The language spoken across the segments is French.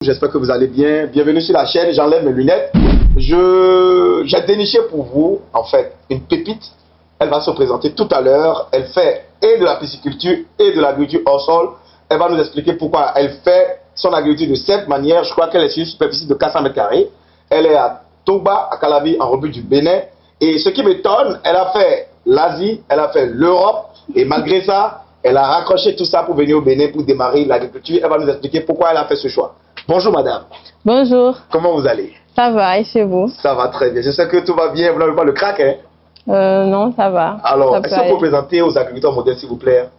J'espère que vous allez bien. Bienvenue sur la chaîne. J'enlève mes lunettes. J'ai déniché pour vous, en fait, une pépite. Elle va se présenter tout à l'heure. Elle fait et de la pisciculture et de l'agriculture hors sol. Elle va nous expliquer pourquoi elle fait son agriculture de cette manière. Je crois qu'elle est sur une superficie de 400 mètres carrés. Elle est à Toba, à Calavi, en République du Bénin. Et ce qui m'étonne, elle a fait l'Asie, elle a fait l'Europe. Et malgré ça, elle a raccroché tout ça pour venir au Bénin pour démarrer l'agriculture. Elle va nous expliquer pourquoi elle a fait ce choix. Bonjour madame. Bonjour. Comment vous allez? Ça va, et chez vous? Ça va très bien. Je sais que tout va bien. Vous n'avez pas le crack, hein? Non, ça va. Alors, est-ce que vous pouvez présenter aux agriculteurs modernes, s'il vous plaît?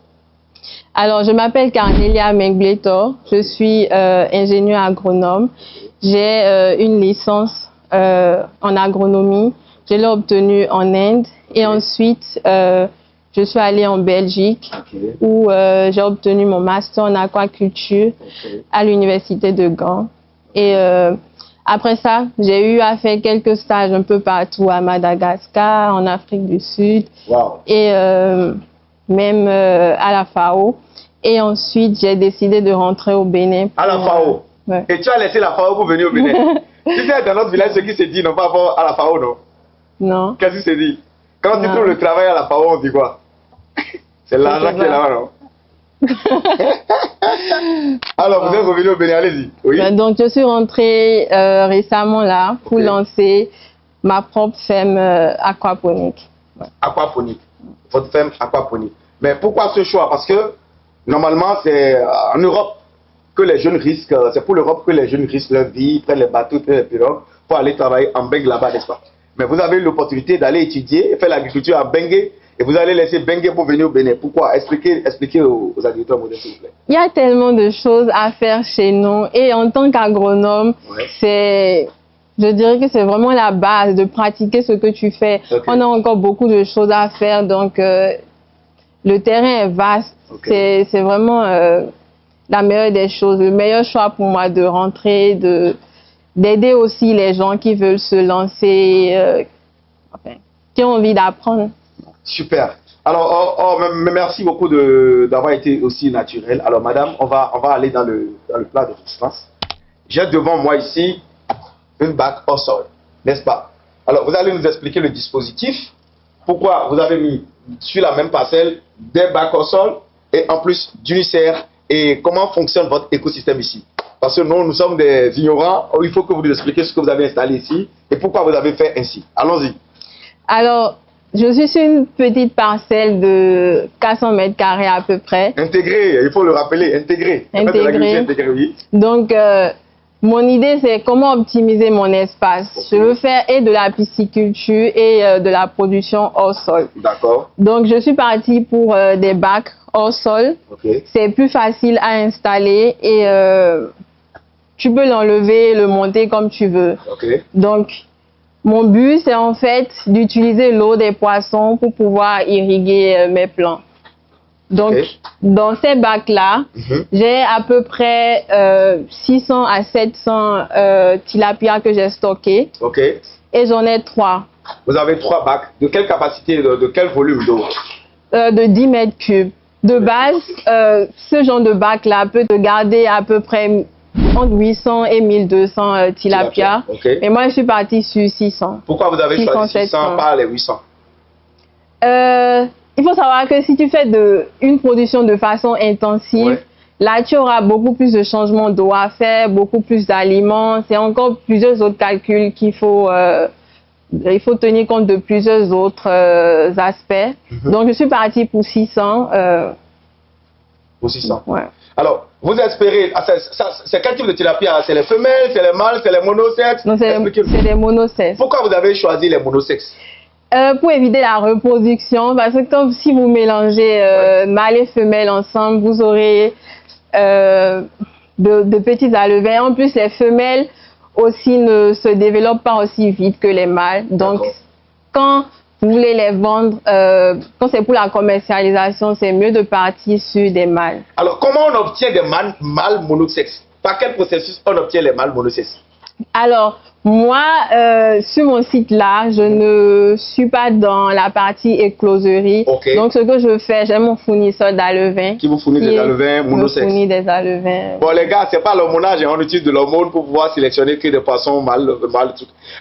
Alors, je m'appelle Carnelia Mengbletor. Je suis ingénieure agronome. J'ai une licence en agronomie. Je l'ai obtenue en Inde. Et ensuite, je suis allée en Belgique où j'ai obtenu mon master en aquaculture à l'université de Gand. Et après ça, j'ai eu à faire quelques stages un peu partout à Madagascar, en Afrique du Sud et même à la FAO. Et ensuite, j'ai décidé de rentrer au Bénin. À la FAO? Ouais. Et tu as laissé la FAO pour venir au Bénin? Tu sais, dans notre village, ce qui s'est dit, non, pas rapport à la FAO, non? Non. Qu'est-ce qui s'est dit? Quand tu trouves le travail à la FAO, on dit quoi? C'est l'argent qui est là-bas, non? Alors, vous êtes revenu au Bénin, allez-y. Oui. Donc, je suis rentrée récemment là pour lancer ma propre ferme aquaponique. Aquaponique. Votre ferme aquaponique. Mais pourquoi ce choix? Parce que normalement, c'est en Europe que les jeunes risquent, c'est pour l'Europe que les jeunes risquent leur vie, prennent les bateaux, prennent les pirogues pour aller travailler en Bengue là-bas, n'est-ce pas? Mais vous avez eu l'opportunité d'aller étudier, faire l'agriculture à Bengue. Et vous allez laisser Bengue pour venir au Bénin. Pourquoi? Expliquez aux agriculteurs modernes, s'il vous plaît. Il y a tellement de choses à faire chez nous. Et en tant qu'agronome, je dirais que c'est vraiment la base de pratiquer ce que tu fais. On a encore beaucoup de choses à faire. Donc, le terrain est vaste. C'est vraiment la meilleure des choses. Le meilleur choix pour moi de rentrer, d'aider aussi les gens qui veulent se lancer, qui ont envie d'apprendre. Super. Alors, merci beaucoup d'avoir été aussi naturel. Alors, madame, on va aller dans le plat de résistance. J'ai devant moi ici une bac au sol, n'est-ce pas? Alors, vous allez nous expliquer le dispositif. Pourquoi vous avez mis sur la même parcelle des bacs au sol et en plus d'une serre, et comment fonctionne votre écosystème ici? Parce que nous sommes des ignorants. Il faut que vous nous expliquiez ce que vous avez installé ici et pourquoi vous avez fait ainsi. Allons-y. Alors, je suis sur une petite parcelle de 400 mètres carrés à peu près. Intégré, il faut le rappeler, intégré. Intégré. Oui. Donc, mon idée, c'est comment optimiser mon espace. Je veux faire et de la pisciculture et de la production hors sol. D'accord. Donc, je suis partie pour des bacs hors sol. C'est plus facile à installer et tu peux l'enlever, le monter comme tu veux. Donc, mon but, c'est en fait d'utiliser l'eau des poissons pour pouvoir irriguer mes plants. Donc, dans ces bacs-là, j'ai à peu près 600 à 700 tilapias que j'ai stockés. Et j'en ai 3. Vous avez 3 bacs. De quelle capacité, de quel volume d'eau? De 10 mètres cubes. De base, ce genre de bac-là peut te garder à peu près entre 800 et 1200 tilapias. Et moi, je suis partie sur 600. Pourquoi vous avez choisi 600 par les 800? Il faut savoir que si tu fais une production de façon intensive, là, tu auras beaucoup plus de changements d'eau à faire, beaucoup plus d'aliments. C'est encore plusieurs autres calculs qu'il faut... il faut tenir compte de plusieurs autres aspects. Donc, je suis partie pour 600. Pour 600. Alors, vous espérez, c'est quel type de tilapia? C'est les femelles, c'est les mâles, c'est les monosexes? Non, c'est les monosexes. Pourquoi vous avez choisi les monosexes? Pour éviter la reproduction, parce que si vous mélangez mâles et femelles ensemble, vous aurez de petits alevins. En plus, les femelles aussi ne se développent pas aussi vite que les mâles. Donc, quand vous voulez les vendre, quand c'est pour la commercialisation, c'est mieux de partir sur des mâles. Alors, comment on obtient des mâles monosexes? Par quel processus on obtient les mâles monosexes? Alors, moi, sur mon site-là, je ne suis pas dans la partie écloserie. Ok. Donc, ce que je fais, j'ai mon fournisseur d'alevin. Qui vous fournit des alevins monosex. fournit des alevins. Bon, les gars, c'est pas l'hormonage, on utilise de l'hormone pour pouvoir sélectionner que des poissons mâles.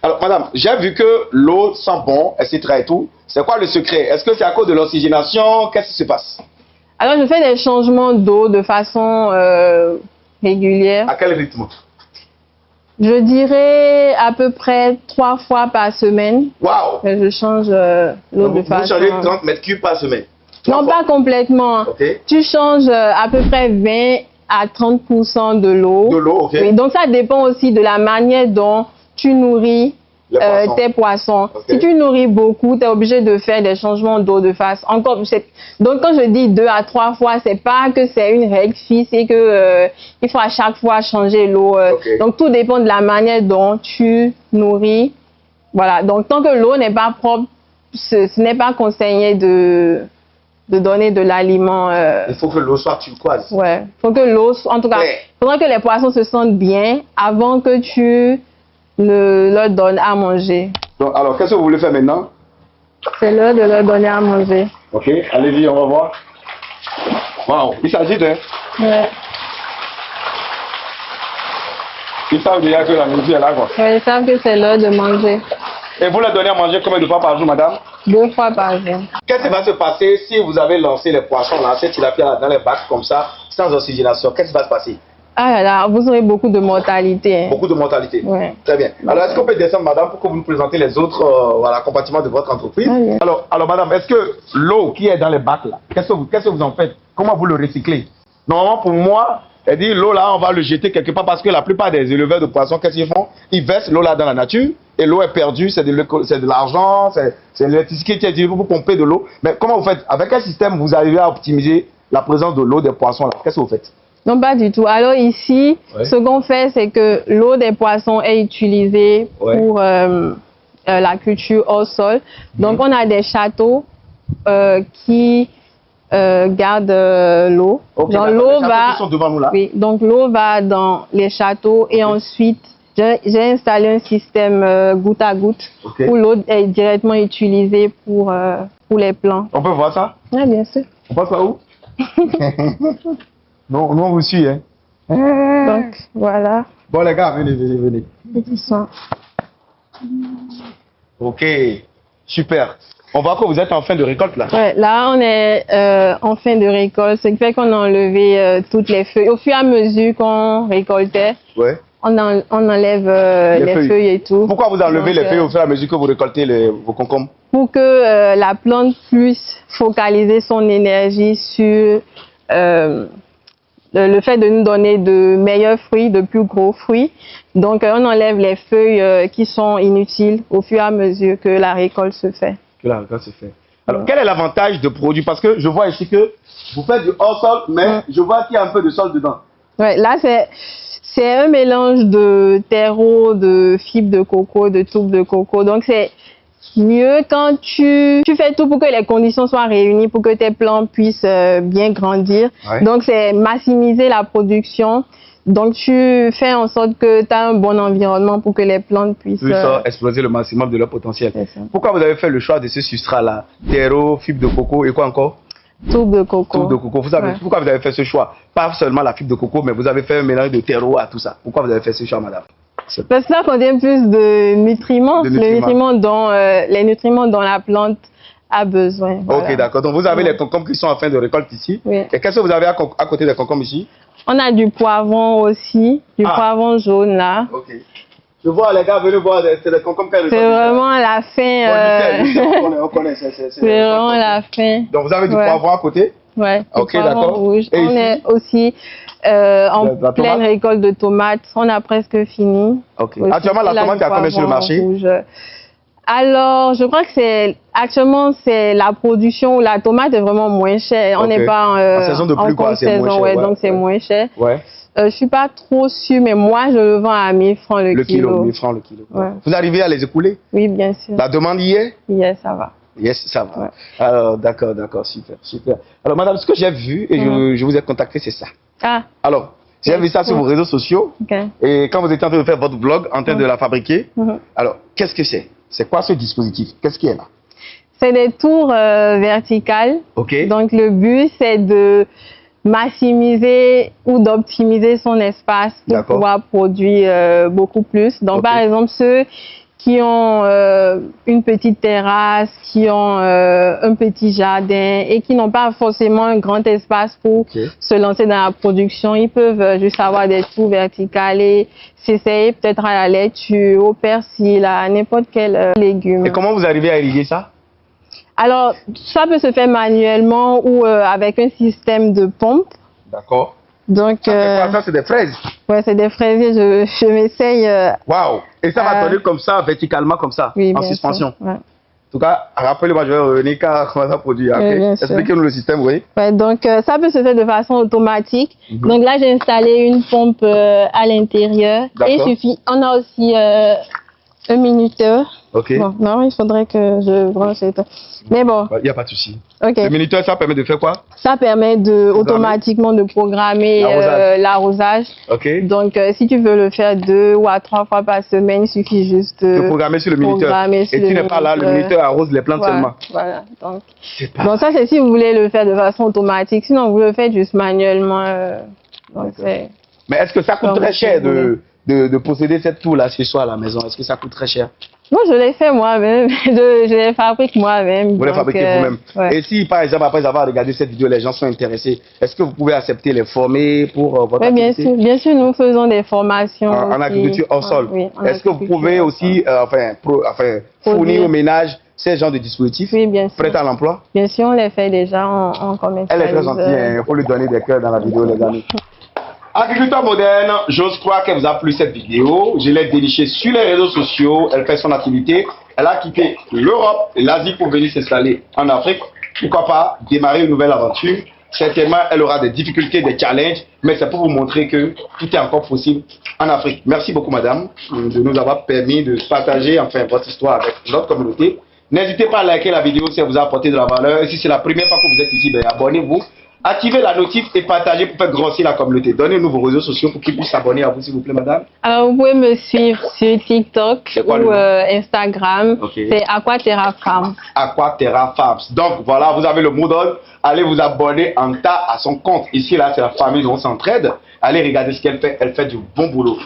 Alors, madame, j'ai vu que l'eau sent bon, etc. et tout. C'est quoi le secret? Est-ce que c'est à cause de l'oxygénation? Qu'est-ce qui se passe? Alors, je fais des changements d'eau de façon régulière. À quel rythme? Je dirais à peu près 3 fois par semaine. Waouh! Je change l'eau de façon... Vous changez 30 mètres cubes par semaine? Non, pas complètement. Okay. Tu changes à peu près 20 à 30% de l'eau. De l'eau, ok. Oui, donc ça dépend aussi de la manière dont tu nourris tes poissons. Okay. Si tu nourris beaucoup, tu es obligé de faire des changements d'eau de face. Donc quand je dis 2 à 3 fois, c'est pas que c'est une règle fixe et que il faut à chaque fois changer l'eau. Okay. Donc tout dépend de la manière dont tu nourris. Voilà. Donc tant que l'eau n'est pas propre, ce n'est pas conseillé de donner de l'aliment. Il faut que l'eau soit turquoise. Ouais. Faut que l'eau, en tout cas, il faudra que les poissons se sentent bien avant que tu leur donnes à manger. Donc, alors, qu'est-ce que vous voulez faire maintenant? C'est l'heure de leur donner à manger. Ok, allez-y, on va voir. Waouh, il s'agit de... Ouais. Ils savent déjà que la nourriture est là, quoi. Ouais, ils savent que c'est l'heure de manger. Et vous leur donnez à manger combien de fois par jour, madame? 2 fois par jour. Qu'est-ce qui va se passer si vous avez lancé les poissons là, ces tilapias dans les bacs comme ça, sans oxygénation? Qu'est-ce qui va se passer? Ah là là, vous aurez beaucoup de mortalité. Hein. Beaucoup de mortalité. Ouais. Très bien. Alors, est-ce qu'on peut descendre, madame, pour que vous nous présentez les autres voilà, compartiments de votre entreprise? Ah, bien. Alors, madame, est-ce que l'eau qui est dans les bacs là, qu'est-ce que vous en faites? Comment vous le recyclez? Normalement, pour moi, elle dit l'eau là, on va le jeter quelque part parce que la plupart des éleveurs de poissons, qu'est-ce qu'ils font? Ils versent l'eau là dans la nature et l'eau est perdue, c'est de l'argent, c'est l'électricité qui est utilisée pour pomper de l'eau. Mais comment vous faites? Avec quel système vous arrivez à optimiser la présence de l'eau des poissons là? Qu'est-ce que vous faites? Non, pas du tout. Alors ici, ce qu'on fait, c'est que l'eau des poissons est utilisée pour la culture au sol. Donc, on a des châteaux qui gardent l'eau. Okay, donc, l'eau va... sont devant nous, là. Oui, donc l'eau va dans les châteaux et ensuite, j'ai installé un système goutte à goutte où l'eau est directement utilisée pour les plants. On peut voir ça? Oui, bien sûr. On passe par où? Non, on vous suit, hein. Donc, voilà. Bon, les gars, venez. Ok, super. On voit que vous êtes en fin de récolte, là. Ouais, là, on est en fin de récolte, ce qui fait qu'on a enlevé toutes les feuilles. Au fur et à mesure qu'on récoltait, on enlève les feuilles et tout. Pourquoi vous enlevez les feuilles au fur et à mesure que vous récoltez vos concombres? Pour que la plante puisse focaliser son énergie sur... le fait de nous donner de meilleurs fruits, de plus gros fruits. Donc, on enlève les feuilles qui sont inutiles au fur et à mesure que la récolte se fait. Alors, quel est l'avantage de produits? Parce que je vois ici que vous faites du hors-sol, mais je vois qu'il y a un peu de sol dedans. Ouais, là, c'est un mélange de terreau, de fibres de coco, de toubes de coco. Donc, c'est mieux quand tu fais tout pour que les conditions soient réunies, pour que tes plants puissent bien grandir. Donc, c'est maximiser la production. Donc, tu fais en sorte que tu as un bon environnement pour que les plantes puissent exploser le maximum de leur potentiel. Pourquoi vous avez fait le choix de ce substrat-là? Terreau, fibre de coco et quoi encore? Toubes de coco. Toubes de coco. Pourquoi vous avez fait ce choix? Pas seulement la fibre de coco, mais vous avez fait un mélange de terreau à tout ça. Pourquoi vous avez fait ce choix, madame? Parce que ça contient plus de nutriments, les nutriments dont la plante a besoin. Voilà. Ok, d'accord. Donc, vous avez les concombres qui sont en fin de récolte ici. Oui. Et qu'est-ce que vous avez à côté des concombres ici? On a du poivron aussi, du poivron jaune là. Ok. Je vois les gars, venez voir, c'est des concombres qu'elle récolte. C'est vraiment la fin. On connaît, c'est vraiment la fin. Donc, vous avez du poivron à côté? Ouais. Ok, d'accord. On est aussi en pleine récolte de tomates. On a presque fini. Ok. Actuellement, la tomate est à combien sur le marché? Alors, je crois que actuellement, c'est la production où la tomate est vraiment moins chère. On n'est pas en saison de pluie, quoi, c'est moins cher. Donc c'est moins cher. Ouais. Je suis pas trop sûre, mais moi, je le vends à 1000 francs le kilo. 1000 francs le kilo. Ouais. Vous arrivez à les écouler? Oui, bien sûr. La demande y est? Yes, ça va. Yes, ça va. Ouais. Alors, d'accord, super. Alors, madame, ce que j'ai vu et je vous ai contacté, c'est ça. Ah. Alors, J'ai vu ça sur vos réseaux sociaux. Okay. Et quand vous étiez en train de faire votre vlog, en train de la fabriquer, alors qu'est-ce que c'est? C'est quoi ce dispositif? Qu'est-ce qu'il y a là? C'est des tours verticales. Ok. Donc le but, c'est de maximiser ou d'optimiser son espace pour pouvoir produire beaucoup plus. Donc par exemple, ceux qui ont une petite terrasse, qui ont un petit jardin et qui n'ont pas forcément un grand espace pour se lancer dans la production, ils peuvent juste avoir des tours verticales et s'essayer peut-être à la laitue, au persil, à n'importe quel légume. Et comment vous arrivez à irriguer ça? Alors, ça peut se faire manuellement ou avec un système de pompe. D'accord. Donc, ça, c'est des fraises. Ouais, c'est des fraisiers. Je m'essaye. Waouh! Et ça va donner comme ça, verticalement, comme ça, en suspension. Ouais. En tout cas, rappelez-moi, je vais revenir comment ça produit. Okay? Expliquez-nous le système, oui. Ouais, donc, ça peut se faire de façon automatique. Donc là, j'ai installé une pompe à l'intérieur. Et il suffit. On a aussi un minuteur. Ok. Bon, non, il faudrait que je branche ça. Mais bon. Il n'y a pas de souci. Le minuteur, ça permet de faire quoi? Ça permet automatiquement de programmer l'arrosage. Ok. Donc, si tu veux le faire 2 ou 3 fois par semaine, il suffit juste de programmer sur le minuteur. Et tu n'es pas là, le minuteur arrose les plantes seulement. Voilà. Donc ça, c'est si vous voulez le faire de façon automatique. Sinon, vous le faites juste manuellement. Mais est-ce que ça coûte très cher de posséder cette tour-là chez soi à la maison? Est-ce que ça coûte très cher? Non, je l'ai fait moi-même. Je les fabrique moi-même. Vous les fabriquez vous-même. Et si, par exemple, après avoir regardé cette vidéo, les gens sont intéressés, est-ce que vous pouvez accepter les former pour votre activité? Bien sûr, nous faisons des formations. En agriculture hors sol. Est-ce que vous pouvez aussi fournir au ménage ces genres de dispositifs prêts à l'emploi? Bien sûr, on les fait déjà en commercialisation. Elle est très gentille, il faut lui donner des cœurs dans la vidéo, les amis. Agriculteur moderne, j'ose croire qu'elle vous a plu cette vidéo. Je l'ai dénichée sur les réseaux sociaux. Elle fait son activité. Elle a quitté l'Europe et l'Asie pour venir s'installer en Afrique. Pourquoi pas démarrer une nouvelle aventure? Certainement, elle aura des difficultés, des challenges, mais c'est pour vous montrer que tout est encore possible en Afrique. Merci beaucoup, madame, de nous avoir permis de partager votre histoire avec notre communauté. N'hésitez pas à liker la vidéo si elle vous a apporté de la valeur. Et si c'est la première fois que vous êtes ici, abonnez-vous. Activez la notif et partagez pour faire grossir la communauté. Donnez-nous vos réseaux sociaux pour qu'ils puissent s'abonner à vous, s'il vous plaît, madame. Alors, vous pouvez me suivre sur TikTok ou Instagram. C'est Aquaterra Farms. Aquaterra Farms. Donc, voilà, vous avez le mot d'ordre. Allez vous abonner en tas à son compte. Ici, là, c'est la famille dont on s'entraide. Allez regarder ce qu'elle fait. Elle fait du bon boulot.